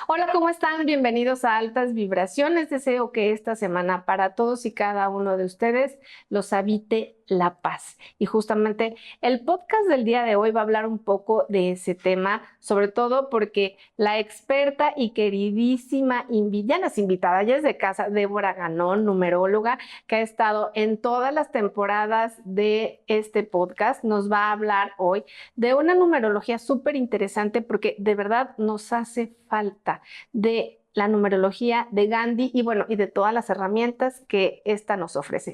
Hola, ¿cómo están? Bienvenidos a Altas Vibraciones. Deseo que esta semana para todos y cada uno de ustedes los habite la paz. Y justamente el podcast del día de hoy va a hablar un poco de ese tema, sobre todo porque la experta y queridísima ya no es invitada, ya es de casa, Débora Ganón, numeróloga, que ha estado en todas las temporadas de este podcast, nos va a hablar hoy de una numerología súper interesante porque de verdad nos hace falta de la numerología de Gandhi y bueno, y de todas las herramientas que esta nos ofrece.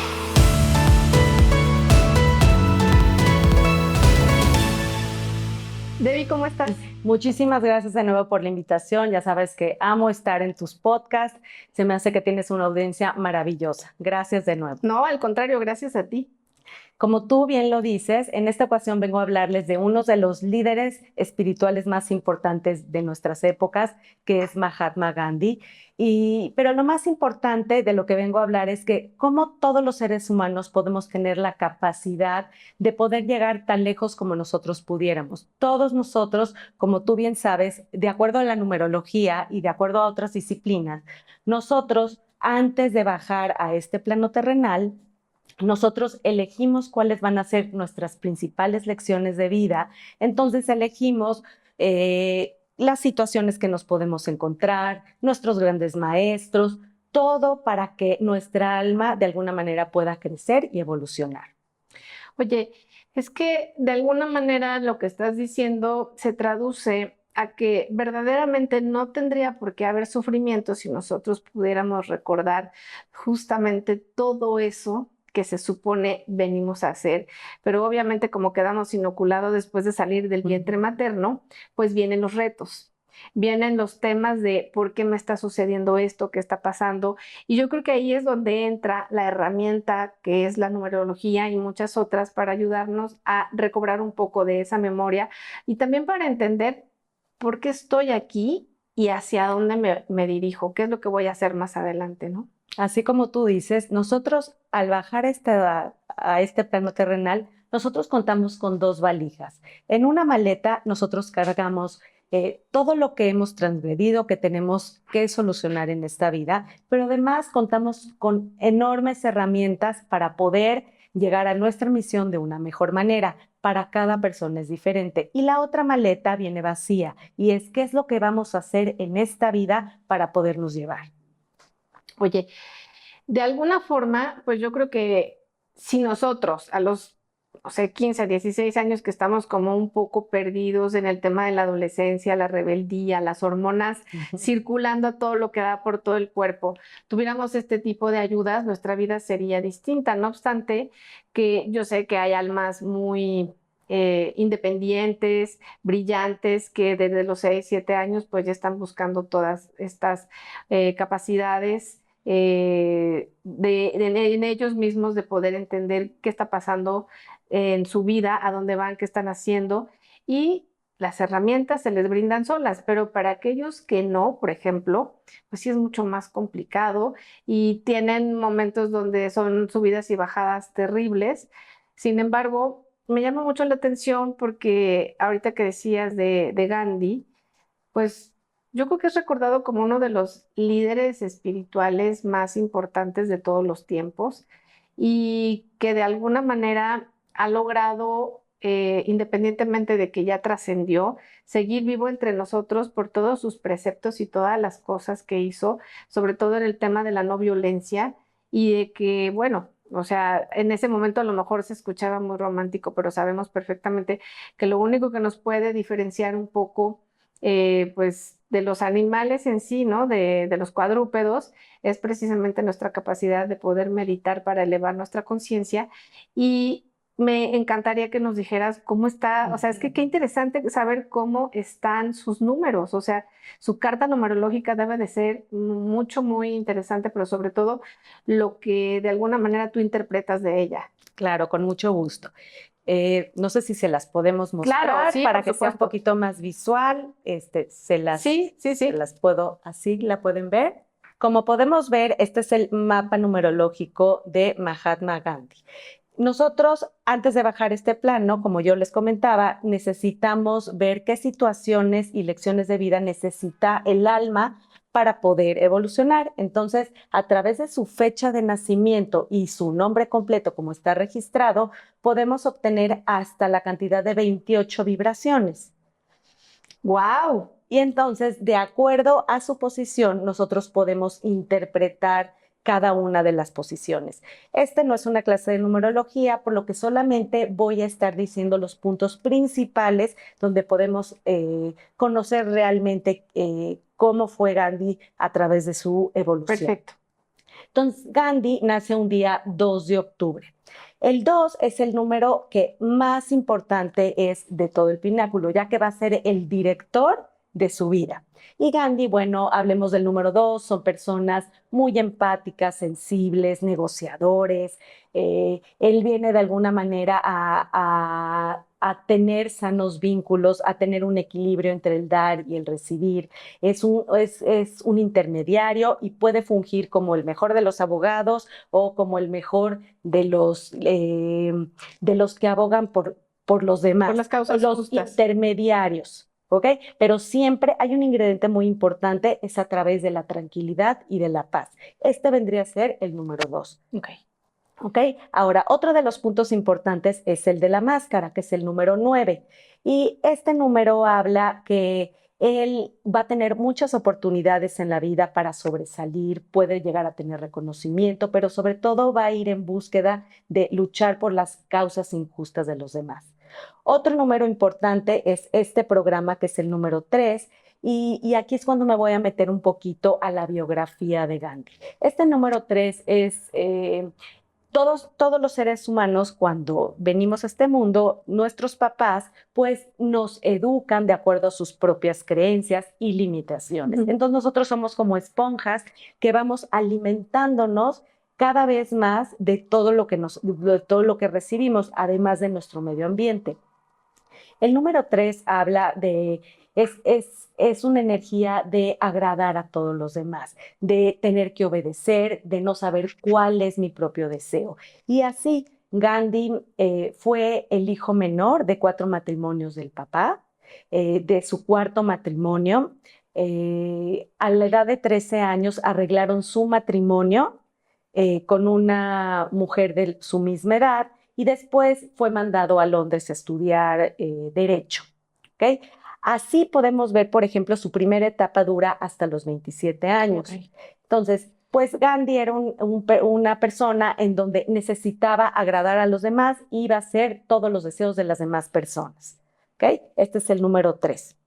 Debbie, ¿cómo estás? Muchísimas gracias de nuevo por la invitación. Ya sabes que amo estar en tus podcasts. Se me hace que tienes una audiencia maravillosa. Gracias de nuevo. No, al contrario, gracias a ti. Como tú bien lo dices, en esta ocasión vengo a hablarles de uno de los líderes espirituales más importantes de nuestras épocas, que es Mahatma Gandhi. Pero lo más importante de lo que vengo a hablar es que cómo todos los seres humanos podemos tener la capacidad de poder llegar tan lejos como nosotros pudiéramos. Todos nosotros, como tú bien sabes, de acuerdo a la numerología y de acuerdo a otras disciplinas, nosotros, antes de bajar a este plano terrenal, nosotros elegimos cuáles van a ser nuestras principales lecciones de vida. Entonces elegimos las situaciones que nos podemos encontrar, nuestros grandes maestros, todo para que nuestra alma de alguna manera pueda crecer y evolucionar. Oye, es que de alguna manera lo que estás diciendo se traduce a que verdaderamente no tendría por qué haber sufrimiento si nosotros pudiéramos recordar justamente todo eso que se supone venimos a hacer, pero obviamente como quedamos inoculados después de salir del vientre materno, pues vienen los retos, vienen los temas de por qué me está sucediendo esto, qué está pasando, y yo creo que ahí es donde entra la herramienta que es la numerología y muchas otras para ayudarnos a recobrar un poco de esa memoria y también para entender por qué estoy aquí y hacia dónde me dirijo, qué es lo que voy a hacer más adelante, ¿no? Así como tú dices, nosotros al bajar a este plano terrenal, nosotros contamos con dos valijas. En una maleta nosotros cargamos todo lo que hemos transgredido, que tenemos que solucionar en esta vida, pero además contamos con enormes herramientas para poder llegar a nuestra misión de una mejor manera. Para cada persona es diferente. Y la otra maleta viene vacía, y es qué es lo que vamos a hacer en esta vida para podernos llevar. Oye, de alguna forma, pues yo creo que si nosotros a los, o sea, 15, 16 años que estamos como un poco perdidos en el tema de la adolescencia, la rebeldía, las hormonas circulando a todo lo que da por todo el cuerpo, tuviéramos este tipo de ayudas, nuestra vida sería distinta. No obstante, que yo sé que hay almas muy independientes, brillantes, que desde los 6, 7 años pues ya están buscando todas estas capacidades en ellos mismos de poder entender qué está pasando en su vida, a dónde van, qué están haciendo y las herramientas se les brindan solas, pero para aquellos que no, por ejemplo, pues sí es mucho más complicado y tienen momentos donde son subidas y bajadas terribles. Sin embargo, me llama mucho la atención porque ahorita que decías de Gandhi, pues yo creo que es recordado como uno de los líderes espirituales más importantes de todos los tiempos y que de alguna manera ha logrado, independientemente de que ya trascendió, seguir vivo entre nosotros por todos sus preceptos y todas las cosas que hizo, sobre todo en el tema de la no violencia y de que, bueno, o sea, en ese momento a lo mejor se escuchaba muy romántico, pero sabemos perfectamente que lo único que nos puede diferenciar un poco pues de los animales en sí, ¿no? De los cuadrúpedos, es precisamente nuestra capacidad de poder meditar para elevar nuestra conciencia y me encantaría que nos dijeras cómo está, o sea, es que qué interesante saber cómo están sus números, o sea, su carta numerológica debe de ser mucho, muy interesante, pero sobre todo lo que de alguna manera tú interpretas de ella. Claro, con mucho gusto. No sé si se las podemos Claro, mostrar sí, para por que sea un supuesto. poquito más visual. Sí, sí, Se sí. las puedo, así la pueden ver. Como podemos ver, este es el mapa numerológico de Mahatma Gandhi. Nosotros, antes de bajar este plano, como yo les comentaba, necesitamos ver qué situaciones y lecciones de vida necesita el alma para poder evolucionar. Entonces, a través de su fecha de nacimiento y su nombre completo, como está registrado, podemos obtener hasta la cantidad de 28 vibraciones. ¡Wow! Y entonces, de acuerdo a su posición, nosotros podemos interpretar cada una de las posiciones. Este no es una clase de numerología, por lo que solamente voy a estar diciendo los puntos principales donde podemos conocer realmente cómo fue Gandhi a través de su evolución. Perfecto. Entonces, Gandhi nace un día 2 de octubre. El 2 es el número que más importante es de todo el pináculo, ya que va a ser el director de su vida. Y Gandhi, bueno, hablemos del número 2, son personas muy empáticas, sensibles, negociadores. Él viene de alguna manera a tener sanos vínculos, a tener un equilibrio entre el dar y el recibir. Es un intermediario y puede fungir como el mejor de los abogados o como el mejor de los que abogan por los demás, Por las causas los justas. intermediarios. ¿Ok? Pero siempre hay un ingrediente muy importante, es a través de la tranquilidad y de la paz. Este vendría a ser el número 2. Ok. ¿Ok? Ahora, otro de los puntos importantes es el de la máscara, que es el número 9. Y este número habla que él va a tener muchas oportunidades en la vida para sobresalir, puede llegar a tener reconocimiento, pero sobre todo va a ir en búsqueda de luchar por las causas injustas de los demás. Otro número importante es este programa, que es el número 3, y aquí es cuando me voy a meter un poquito a la biografía de Gandhi. Este número 3 es todos los seres humanos, cuando venimos a este mundo, nuestros papás pues nos educan de acuerdo a sus propias creencias y limitaciones. Entonces nosotros somos como esponjas que vamos alimentándonos cada vez más de todo lo que recibimos, además de nuestro medio ambiente. El número 3 habla de, es una energía de agradar a todos los demás, de tener que obedecer, de no saber cuál es mi propio deseo. Y así, Gandhi fue el hijo menor de 4 matrimonios del papá. De su cuarto matrimonio, a la edad de 13 años arreglaron su matrimonio con una mujer de su misma edad, y después fue mandado a Londres a estudiar Derecho. ¿Okay? Así podemos ver, por ejemplo, su primera etapa dura hasta los 27 años. Okay. Entonces, pues Gandhi era una persona en donde necesitaba agradar a los demás y iba a hacer todos los deseos de las demás personas. ¿Okay? Este es el número 3.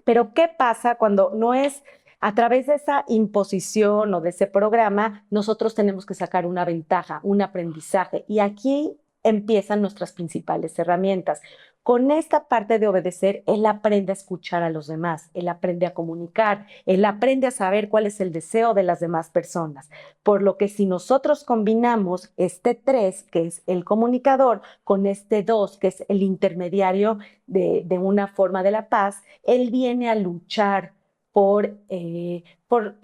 Pero ¿qué pasa cuando no es a través de esa imposición o de ese programa? Nosotros tenemos que sacar una ventaja, un aprendizaje, y aquí empiezan nuestras principales herramientas. Con esta parte de obedecer, él aprende a escuchar a los demás, él aprende a comunicar, él aprende a saber cuál es el deseo de las demás personas. Por lo que si nosotros combinamos este 3, que es el comunicador, con este 2, que es el intermediario de una forma de la paz, él viene a luchar por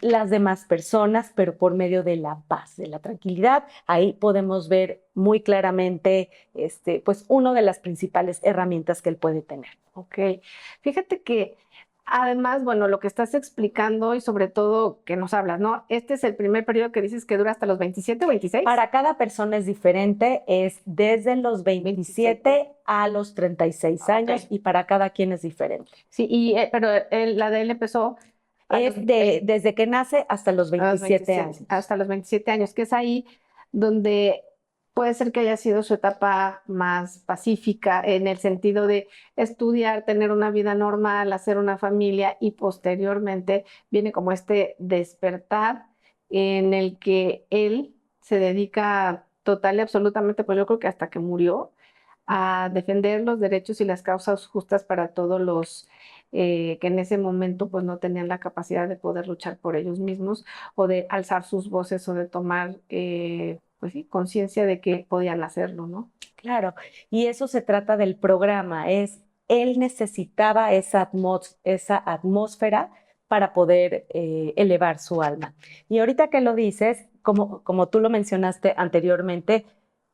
las demás personas, pero por medio de la paz, de la tranquilidad. Ahí podemos ver muy claramente pues una de las principales herramientas que él puede tener. Ok. Fíjate que además, bueno, lo que estás explicando y sobre todo que nos hablas, ¿no? Este es el primer periodo que dices que dura hasta los 27 o 26. Para cada persona es diferente, es desde los 27 a los 36 años, y para cada quien es diferente. Sí, pero la de él empezó desde que nace hasta los 27 años. Hasta los 27 años, que es ahí donde puede ser que haya sido su etapa más pacífica en el sentido de estudiar, tener una vida normal, hacer una familia, y posteriormente viene como este despertar en el que él se dedica total y absolutamente, pues yo creo que hasta que murió, a defender los derechos y las causas justas para todos los que en ese momento pues no tenían la capacidad de poder luchar por ellos mismos o de alzar sus voces o de tomar pues sí, conciencia de que podían hacerlo, ¿no? Claro, y eso se trata del programa, él necesitaba esa atmósfera para poder elevar su alma. Y ahorita que lo dices, como tú lo mencionaste anteriormente,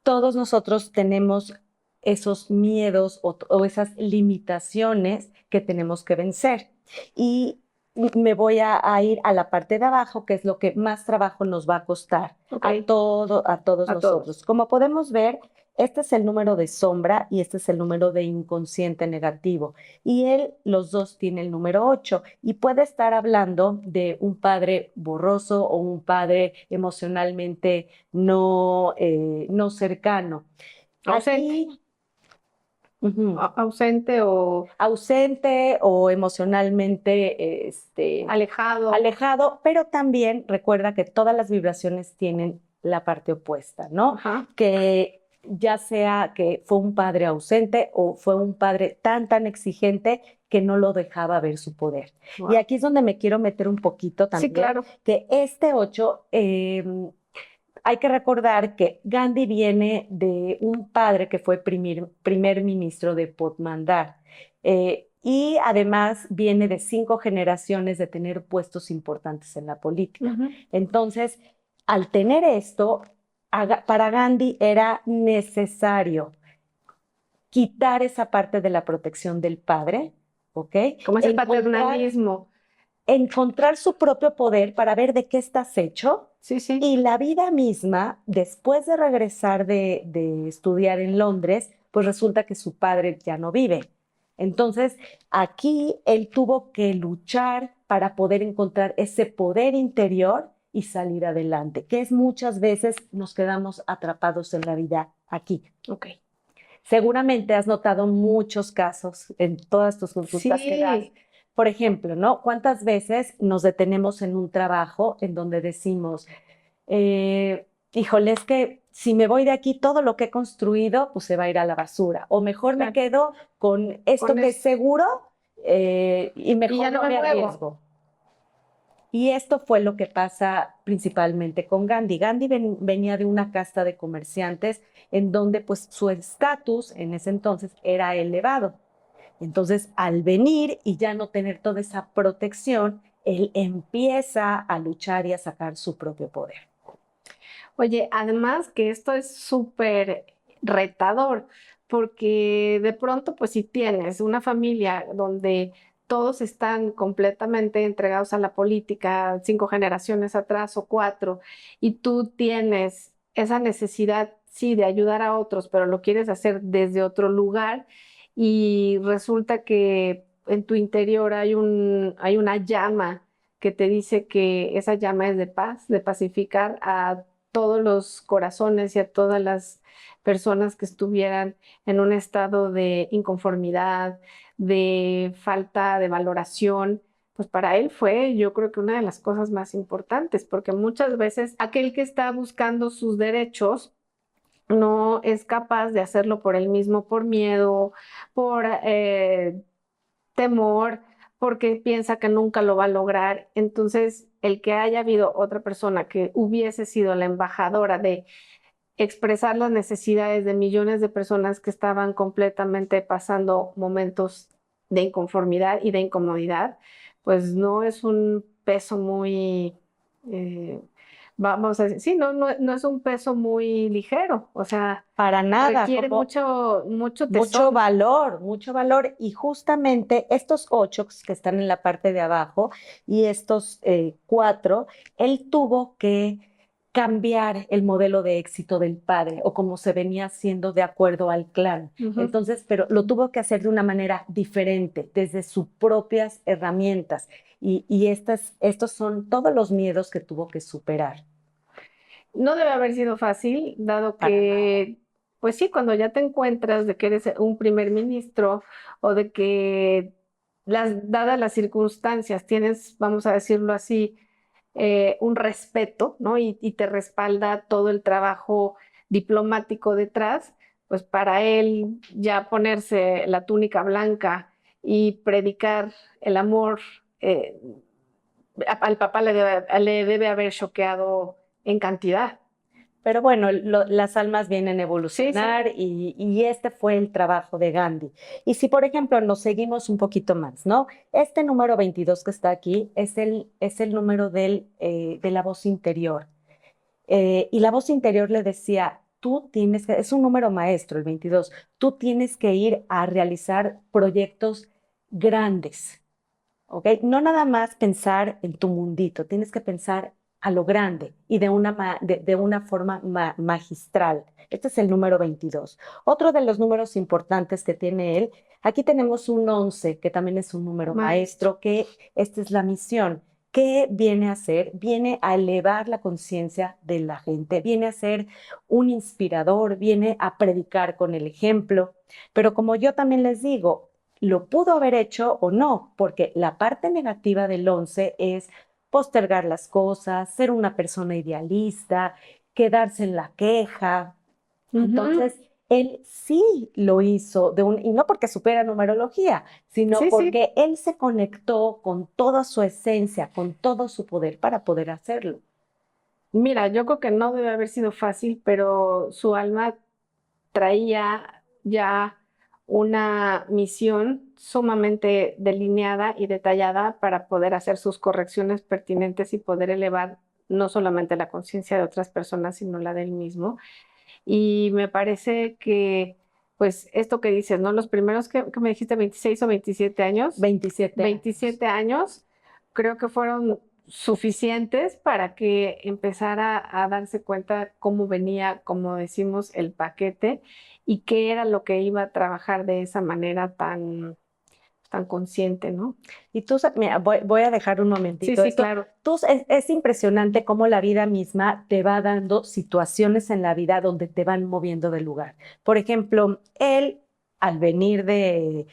todos nosotros tenemos esos miedos o esas limitaciones que tenemos que vencer. Y me voy a ir a la parte de abajo, que es lo que más trabajo nos va a costar Ok, a todos a nosotros. todos. Como podemos ver, este es el número de sombra y este es el número de inconsciente negativo. Y los dos tiene el número 8 y puede estar hablando de un padre borroso o un padre emocionalmente no cercano. Ausente, Aquí, ujú, ausente o ausente o emocionalmente alejado. alejado, pero también recuerda que todas las vibraciones tienen la parte opuesta, ¿no? Ajá. Que ya sea que fue un padre ausente o fue un padre tan exigente que no lo dejaba ver su poder. Y Wow. aquí es donde me quiero meter un poquito Sí, también, claro. que este 8 hay que recordar que Gandhi viene de un padre que fue primer ministro de Potmandar. Y además viene de 5 generaciones de tener puestos importantes en la política. Ujú. Entonces, al tener esto, para Gandhi era necesario quitar esa parte de la protección del padre, ¿ok? Como ese Encontrar, paternalismo. encontrar su propio poder para ver de qué estás hecho Sí, sí. y la vida misma, después de regresar de estudiar en Londres, pues resulta que su padre ya no vive. Entonces, aquí él tuvo que luchar para poder encontrar ese poder interior y salir adelante, que es muchas veces nos quedamos atrapados en la vida aquí. Ok. Seguramente has notado muchos casos en todas tus consultas que das. Sí, Por ejemplo, ¿no? ¿Cuántas veces nos detenemos en un trabajo en donde decimos, híjole, es que si me voy de aquí, todo lo que he construido, pues se va a ir a la basura. O mejor me claro. quedo con esto Con que es eso. seguro y Y ya mejor no no me me muevo. arriesgo. Y esto fue lo que pasa principalmente con Gandhi. Gandhi venía de una casta de comerciantes en donde pues su estatus en ese entonces era elevado. Entonces, al venir y ya no tener toda esa protección, él empieza a luchar y a sacar su propio poder. Oye, además que esto es súper retador, porque de pronto, pues si tienes una familia donde todos están completamente entregados a la política, 5 generaciones atrás o 4, y tú tienes esa necesidad, sí, de ayudar a otros, pero lo quieres hacer desde otro lugar, y resulta que en tu interior hay una llama que te dice que esa llama es de paz, de pacificar a todos los corazones y a todas las personas que estuvieran en un estado de inconformidad, de falta de valoración, pues para él fue, yo creo que una de las cosas más importantes, porque muchas veces aquel que está buscando sus derechos no es capaz de hacerlo por él mismo, por miedo, por temor, porque piensa que nunca lo va a lograr. Entonces, el que haya habido otra persona que hubiese sido la embajadora de expresar las necesidades de millones de personas que estaban completamente pasando momentos de inconformidad y de incomodidad, pues no es un peso muy, eh, vamos a decir, sí, no es un peso muy ligero, o sea, Para nada, requiere como mucho tesón. mucho valor. Y justamente estos 8 que están en la parte de abajo y estos 4, él tuvo que cambiar el modelo de éxito del padre o como se venía haciendo de acuerdo al clan. Ujú. Entonces, pero lo tuvo que hacer de una manera diferente, desde sus propias herramientas. Y estos son todos los miedos que tuvo que superar. No debe haber sido fácil, dado Para nada. que, pues sí, cuando ya te encuentras de que eres un primer ministro o de que dadas las circunstancias tienes, vamos a decirlo así, un respeto, ¿no? Y te respalda todo el trabajo diplomático detrás, pues para él ya ponerse la túnica blanca y predicar el amor, al papá le debe haber choqueado en cantidad. Pero bueno, las almas vienen a Sí, sí. evolucionar y este fue el trabajo de Gandhi. Y si, por ejemplo, nos seguimos un poquito más, ¿no? Este número 22 que está aquí es el número de la voz interior. Y la voz interior le decía, tú tienes que, es un número maestro, el 22, tú tienes que ir a realizar proyectos grandes, ¿ok? No nada más pensar en tu mundito, tienes que pensar a lo grande y de una forma magistral. Este es el número 22. Otro de los números importantes que tiene él, aquí tenemos un 11, que también es un número maestro, que esta es la misión. ¿Qué viene a hacer? Viene a elevar la conciencia de la gente, viene a ser un inspirador, viene a predicar con el ejemplo. Pero como yo también les digo, lo pudo haber hecho o no, porque la parte negativa del 11 es postergar las cosas, ser una persona idealista, quedarse en la queja. Entonces, él sí lo hizo, y no porque supiera numerología, sino Sí, sí. porque él se conectó con toda su esencia, con todo su poder para poder hacerlo. Mira, yo creo que no debe haber sido fácil, pero su alma traía ya una misión sumamente delineada y detallada para poder hacer sus correcciones pertinentes y poder elevar no solamente la conciencia de otras personas, sino la de él mismo. Y me parece que, pues, esto que dices, ¿no? Los primeros que me dijiste, 26 o 27 años, 27 años. 27 años, creo que fueron suficientes para que empezara a darse cuenta cómo venía, como decimos, el paquete y qué era lo que iba a trabajar de esa manera tan consciente, ¿no? Y tú, mira, voy a dejar un Sí, momentito sí, esto. claro. Es impresionante cómo la vida misma te va dando situaciones en la vida donde te van moviendo de lugar. Por ejemplo, él, al venir de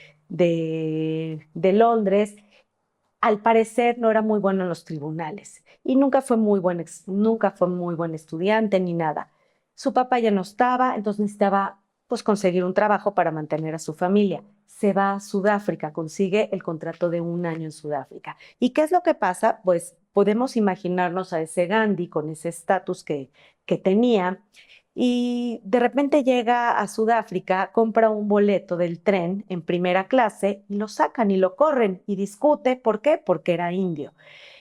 Londres, al parecer no era muy bueno en los tribunales y nunca fue muy buen estudiante ni nada. Su papá ya no estaba, entonces necesitaba pues conseguir un trabajo para mantener a su familia. Se va a Sudáfrica, consigue el contrato de 1 año en Sudáfrica. ¿Y qué es lo que pasa? Pues podemos imaginarnos a ese Gandhi con ese estatus que tenía y de repente llega a Sudáfrica, compra un boleto del tren en primera clase y lo sacan y lo corren y discute. ¿Por qué? Porque era indio.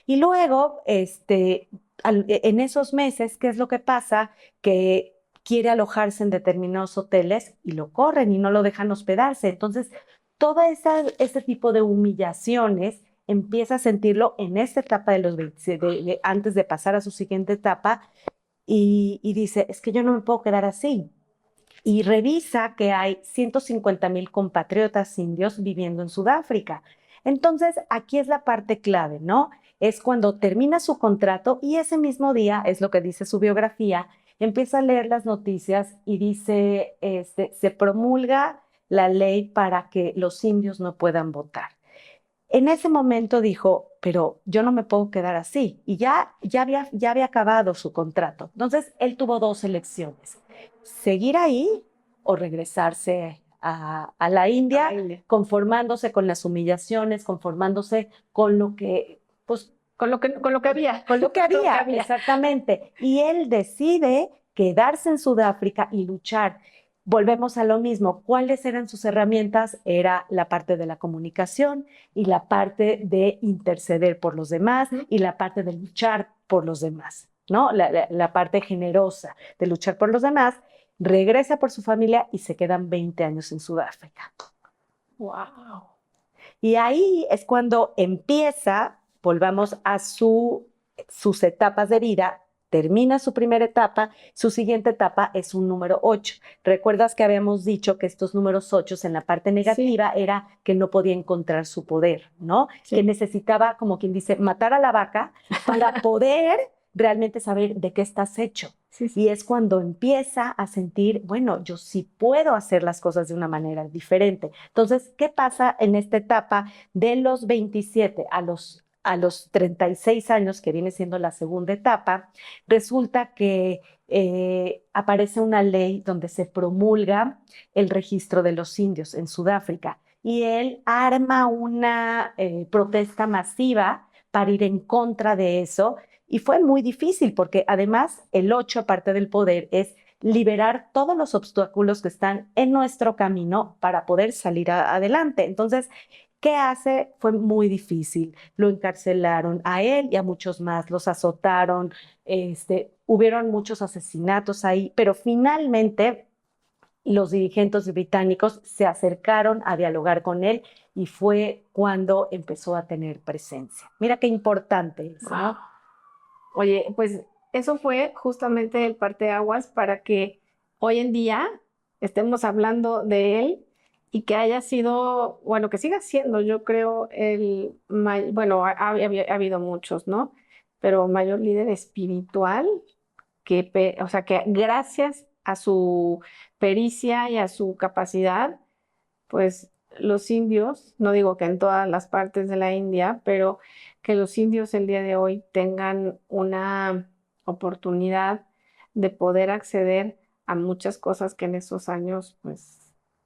Y luego, en esos meses, ¿qué es lo que pasa? Que quiere alojarse en determinados hoteles y lo corren y no lo dejan hospedarse. Entonces, ese tipo de humillaciones empieza a sentirlo en esta etapa de los 27, antes de pasar a su siguiente etapa, y dice, es que yo no me puedo quedar así. Y revisa que hay 150,000 compatriotas indios viviendo en Sudáfrica. Entonces, aquí es la parte clave, ¿no? Es cuando termina su contrato y ese mismo día, es lo que dice su biografía, empieza a leer las noticias y dice, se promulga la ley para que los indios no puedan votar. En ese momento dijo, pero yo no me puedo quedar así. Y ya había acabado su contrato. Entonces, él tuvo dos elecciones: seguir ahí o regresarse a la India, conformándose con las humillaciones, conformándose con lo que, pues, Con lo que había. con lo que había, exactamente. Y él decide quedarse en Sudáfrica y luchar. Volvemos a lo mismo. ¿Cuáles eran sus herramientas? Era la parte de la comunicación y la parte de interceder por los demás y la parte de luchar por los demás, ¿no? La parte generosa de luchar por los demás. Regresa por su familia y se quedan 20 años en Sudáfrica. Wow. Y ahí es cuando empieza, volvamos a sus etapas de vida, termina su primera etapa, su siguiente etapa es un número 8. ¿Recuerdas que habíamos dicho que estos números 8 en la parte negativa era que no podía encontrar su poder, ¿no? Sí. Que necesitaba, como quien dice, matar a la vaca para poder realmente saber de qué estás hecho. Sí, sí. Y es cuando empieza a sentir, bueno, yo sí puedo hacer las cosas de una manera diferente. Entonces, ¿qué pasa en esta etapa de los 27 a los 36 años, que viene siendo la segunda etapa? Resulta que aparece una ley donde se promulga el registro de los indios en Sudáfrica y él arma una protesta masiva para ir en contra de eso. Y fue muy difícil porque además el 8, aparte del poder, es liberar todos los obstáculos que están en nuestro camino para poder salir adelante. Entonces, ¿Qué hace? Fue muy difícil. Lo encarcelaron a él y a muchos más, los azotaron, hubieron muchos asesinatos ahí, pero finalmente los dirigentes británicos se acercaron a dialogar con él y fue cuando empezó a tener presencia. Mira qué importante es, ¿no? Oye, pues eso fue justamente el parteaguas para que hoy en día estemos hablando de él y que haya sido, bueno, que siga siendo, yo creo, bueno, ha habido muchos, ¿no? Pero mayor líder espiritual o sea, que gracias a su pericia y a su capacidad, pues los indios, no digo que en todas las partes de la India, pero que los indios el día de hoy tengan una oportunidad de poder acceder a muchas cosas que en esos años pues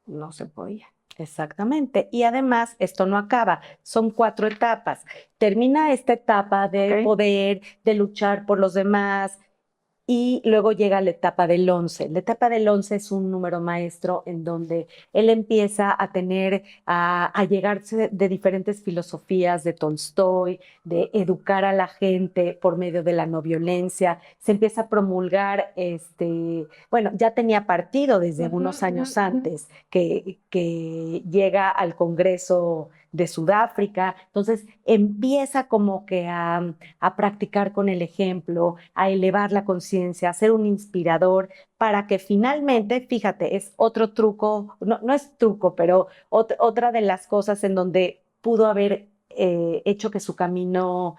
no se podía. Exactamente. Y además, esto no acaba, son 4 etapas. Termina esta etapa de ¿Ok? poder, de luchar por los demás, y luego llega la etapa del 11. La etapa del 11 es un número maestro en donde él empieza a tener, a llegarse de diferentes filosofías de Tolstoy, de educar a la gente por medio de la no violencia. Se empieza a promulgar, bueno, ya tenía partido desde unos años antes, que llega al Congreso de Sudáfrica. Entonces empieza como que a practicar con el ejemplo, a elevar la conciencia, a ser un inspirador para que finalmente, fíjate, es otro truco, no, no es truco, pero otra de las cosas en donde pudo haber hecho que su camino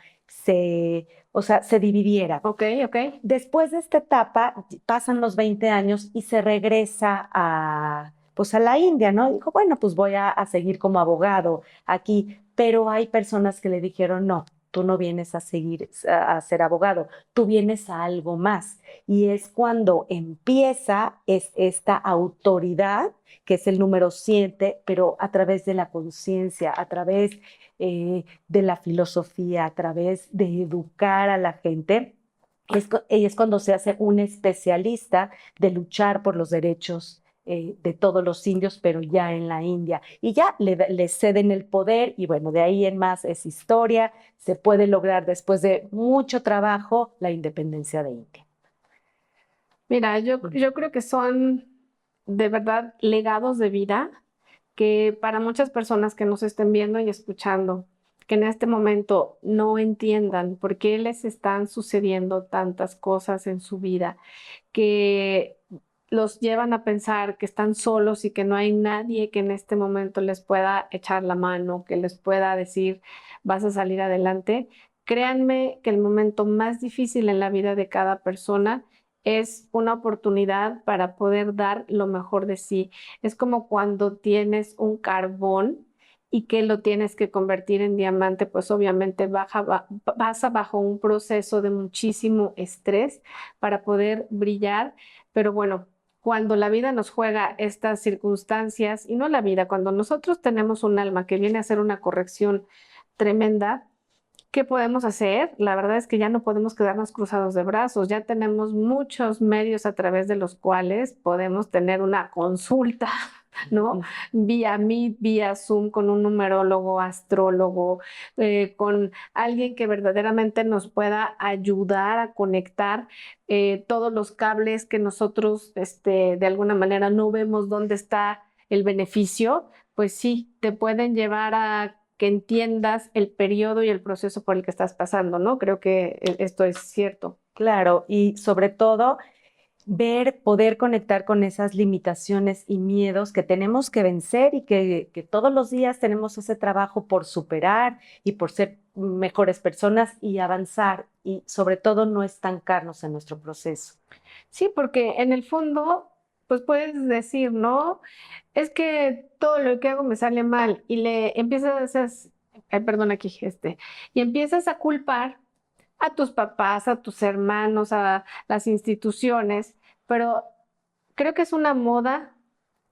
o sea, se dividiera. Ok, ok. Después de esta etapa, pasan los 20 años y se regresa pues a la India, ¿no? Dijo, bueno, pues voy a seguir como abogado aquí, pero hay personas que le dijeron, no, tú no vienes a seguir a ser abogado, tú vienes a algo más. Y es cuando empieza esta autoridad, que es el número 7, pero a través de la conciencia, a través de la filosofía, a través de educar a la gente. Es cuando se hace un especialista de luchar por los derechos de todos los indios, pero ya en la India. Y ya le ceden el poder y bueno, de ahí en más es historia. Se puede lograr después de mucho trabajo la independencia de India. Mira, yo creo que son de verdad legados de vida que para muchas personas que nos estén viendo y escuchando, que en este momento no entiendan por qué les están sucediendo tantas cosas en su vida, que los llevan a pensar que están solos y que no hay nadie que en este momento les pueda echar la mano, que les pueda decir, vas a salir adelante. Créanme que el momento más difícil en la vida de cada persona es una oportunidad para poder dar lo mejor de sí. Es como cuando tienes un carbón y que lo tienes que convertir en diamante, pues obviamente pasa bajo un proceso de muchísimo estrés para poder brillar, pero bueno, cuando la vida nos juega estas circunstancias, y no la vida, cuando nosotros tenemos un alma que viene a hacer una corrección tremenda, ¿qué podemos hacer? La verdad es que ya no podemos quedarnos cruzados de brazos, ya tenemos muchos medios a través de los cuales podemos tener una consulta, ¿no? Vía Meet, vía Zoom, con un numerólogo, astrólogo, con alguien que verdaderamente nos pueda ayudar a conectar todos los cables que nosotros, de alguna manera no vemos dónde está el beneficio, pues sí, te pueden llevar a que entiendas el periodo y el proceso por el que estás pasando, ¿no? Creo que esto es cierto. Claro, y sobre todo poder conectar con esas limitaciones y miedos que tenemos que vencer y que todos los días tenemos ese trabajo por superar y por ser mejores personas y avanzar y sobre todo no estancarnos en nuestro proceso. Sí, porque en el fondo, pues puedes decir, ¿no? Es que todo lo que hago me sale mal y le empiezas a, ay, perdón aquí, y empiezas a culpar a tus papás, a tus hermanos, a las instituciones, pero creo que es una moda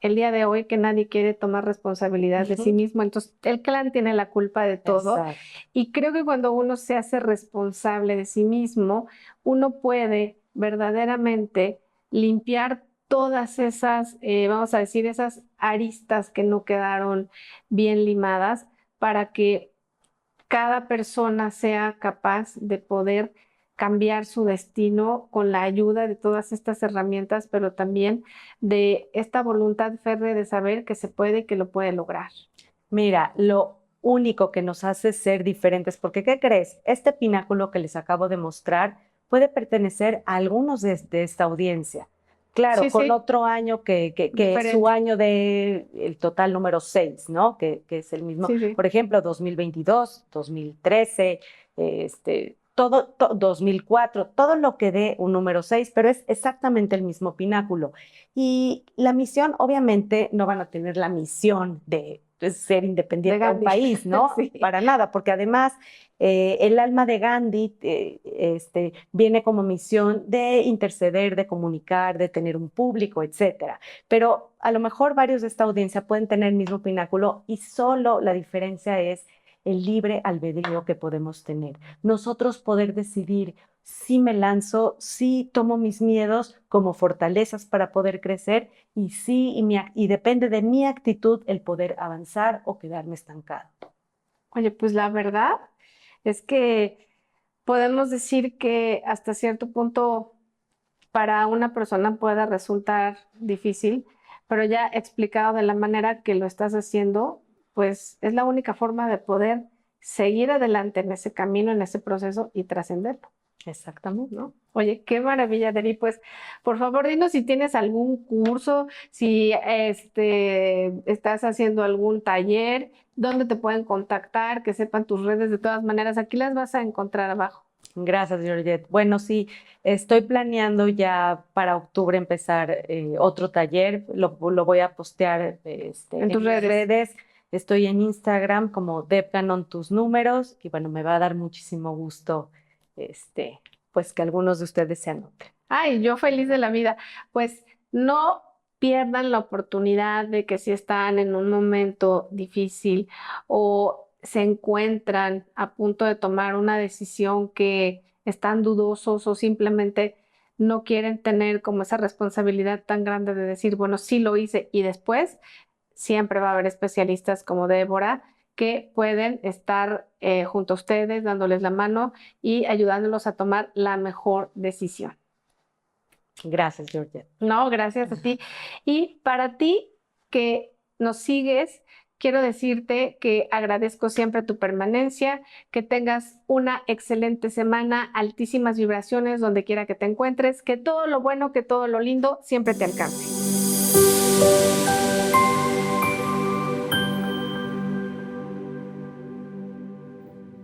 el día de hoy que nadie quiere tomar responsabilidad de sí Ujú. mismo, entonces el clan tiene la culpa de todo Exacto. y creo que cuando uno se hace responsable de sí mismo, uno puede verdaderamente limpiar todas esas, vamos a decir, esas aristas que no quedaron bien limadas para que cada persona sea capaz de poder cambiar su destino con la ayuda de todas estas herramientas, pero también de esta voluntad férrea de saber que se puede y que lo puede lograr. Mira, lo único que nos hace ser diferentes, porque ¿qué crees? Este pináculo que les acabo de mostrar puede pertenecer a algunos de esta audiencia. Claro, Sí, con sí, otro año que es su diferente. año de el total número 6, ¿no? Que es el mismo, Sí, sí. por ejemplo, 2022, 2013, 2004, todo lo que dé un número 6, pero es exactamente el mismo pináculo. Y la misión, obviamente, no van a tener la misión de ser De independiente a un Gandhi. país, ¿no? Sí. Para nada, porque además el alma de Gandhi viene como misión de interceder, de comunicar, de tener un público, etcétera. Pero a lo mejor varios de esta audiencia pueden tener el mismo pináculo y solo la diferencia es el libre albedrío que podemos tener. Nosotros poder decidir si me lanzo, si tomo mis miedos como fortalezas para poder crecer y sí, y depende de mi actitud el poder avanzar o quedarme estancado. Oye, pues la verdad es que podemos decir que hasta cierto punto para una persona pueda resultar difícil, pero ya explicado de la manera que lo estás haciendo, pues es la única forma de poder seguir adelante en ese camino, en ese proceso y trascenderlo, Exactamente. ¿no? Oye, qué maravilla, Deri. Pues, por favor, dinos si tienes algún curso, si estás haciendo algún taller, dónde te pueden contactar, que sepan tus redes. De todas maneras, aquí las vas a encontrar abajo. Gracias, Georgette. Bueno, sí, estoy planeando ya para octubre empezar otro taller. Lo voy a postear En tus en mis redes. redes. Estoy en Instagram como Debcanon tus números y bueno, me va a dar muchísimo gusto pues que algunos de ustedes se anoten. Ay, yo feliz de la vida. Pues no pierdan la oportunidad de que si están en un momento difícil o se encuentran a punto de tomar una decisión que están dudosos o simplemente no quieren tener como esa responsabilidad tan grande de decir, bueno, sí lo hice y después siempre va a haber especialistas como Débora que pueden estar junto a ustedes dándoles la mano y ayudándolos a tomar la mejor decisión. Gracias, Georgette. No, gracias a ti. Y para ti que nos sigues, quiero decirte que agradezco siempre tu permanencia, que tengas una excelente semana, altísimas vibraciones donde quiera que te encuentres, que todo lo bueno, que todo lo lindo siempre te alcance.